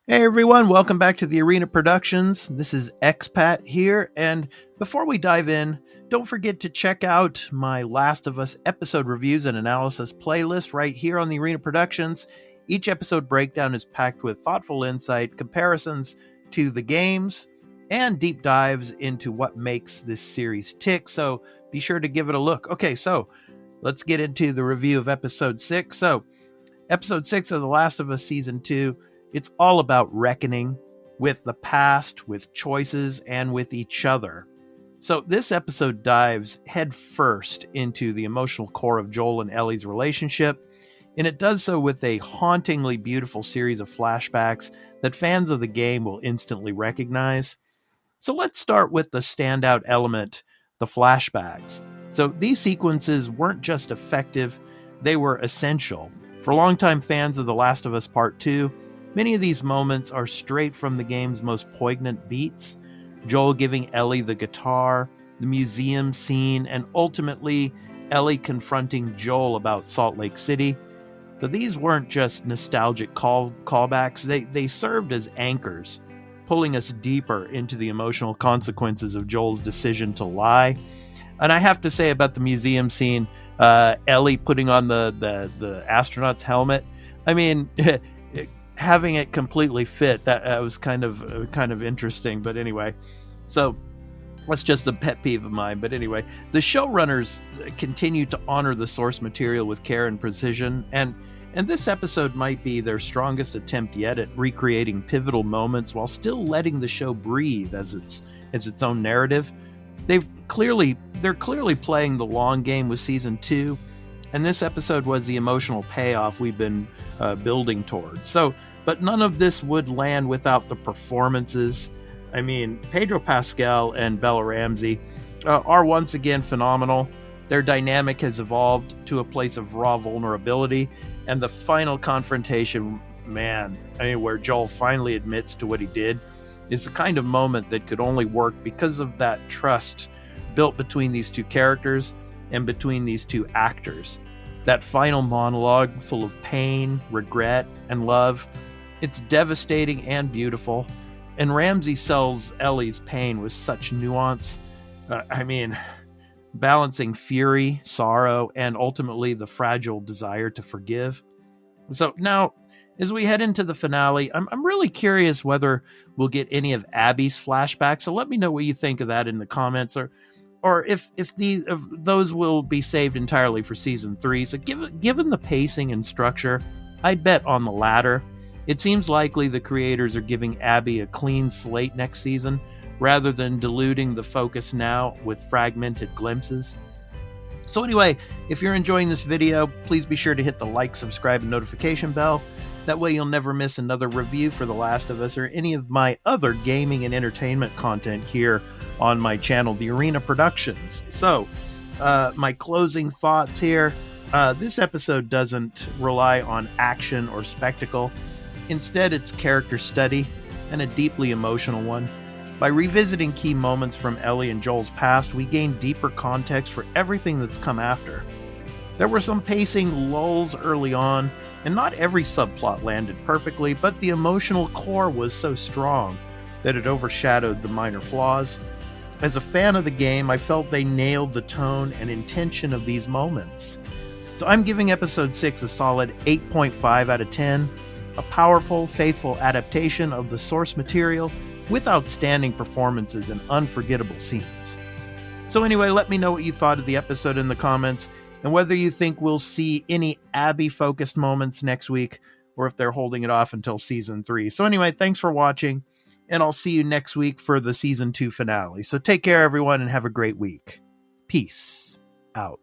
Hey everyone, welcome back to the Arena Productions. This is Expat here, and before we dive in, don't forget to check out my Last of Us episode reviews and analysis playlist right here on the Arena Productions. Each episode breakdown is packed with thoughtful insight, comparisons to the games, and deep dives into what makes this series tick, so be sure to give it a look. Okay, so let's get into the review of episode 6. Episode 6 of The Last of Us Season 2, it's all about reckoning with the past, with choices, and with each other. So this episode dives headfirst into the emotional core of Joel and Ellie's relationship, and it does so with a hauntingly beautiful series of flashbacks that fans of the game will instantly recognize. So let's start with the standout element, the flashbacks. So these sequences weren't just effective, they were essential. For longtime fans of The Last of Us Part 2, many of these moments are straight from the game's most poignant beats. Joel giving Ellie the guitar, the museum scene, and ultimately Ellie confronting Joel about Salt Lake City. But these weren't just nostalgic callbacks, they served as anchors, pulling us deeper into the emotional consequences of Joel's decision to lie. And I have to say about the museum scene, Ellie putting on the astronaut's helmet, I mean, having it completely fit, that was kind of interesting. But anyway, so that's just a pet peeve of mine. But anyway, the showrunners continue to honor the source material with care and precision, and this episode might be their strongest attempt yet at recreating pivotal moments while still letting the show breathe as its own narrative. They're clearly playing the long game with season 2, and this episode was the emotional payoff we've been building towards. But none of this would land without the performances. I mean, Pedro Pascal and Bella Ramsey are once again phenomenal. Their dynamic has evolved to a place of raw vulnerability, and the final confrontation, man, I mean, where Joel finally admits to what he did, is the kind of moment that could only work because of that trust built between these two characters and between these two actors. That final monologue, full of pain, regret, and love, it's devastating and beautiful. And Ramsey sells Ellie's pain with such nuance. Balancing fury, sorrow, and ultimately the fragile desire to forgive. So now, as we head into the finale, I'm really curious whether we'll get any of Abby's flashbacks. So let me know what you think of that in the comments, or if those will be saved entirely for season 3. So given the pacing and structure, I'd bet on the latter. It seems likely the creators are giving Abby a clean slate next season, rather than diluting the focus now with fragmented glimpses. So anyway, if you're enjoying this video, please be sure to hit the like, subscribe, and notification bell. That way you'll never miss another review for The Last of Us or any of my other gaming and entertainment content here on my channel, The Arena Productions. So, my closing thoughts here. This episode doesn't rely on action or spectacle. Instead, it's character study, and a deeply emotional one. By revisiting key moments from Ellie and Joel's past, we gain deeper context for everything that's come after. There were some pacing lulls early on, and not every subplot landed perfectly, but the emotional core was so strong that it overshadowed the minor flaws. As a fan of the game, I felt they nailed the tone and intention of these moments. So I'm giving episode 6 a solid 8.5 out of 10, a powerful, faithful adaptation of the source material with outstanding performances and unforgettable scenes. So anyway, let me know what you thought of the episode in the comments, and whether you think we'll see any Abby-focused moments next week, or if they're holding it off until Season 3. So anyway, thanks for watching, and I'll see you next week for the Season 2 finale. So take care, everyone, and have a great week. Peace out.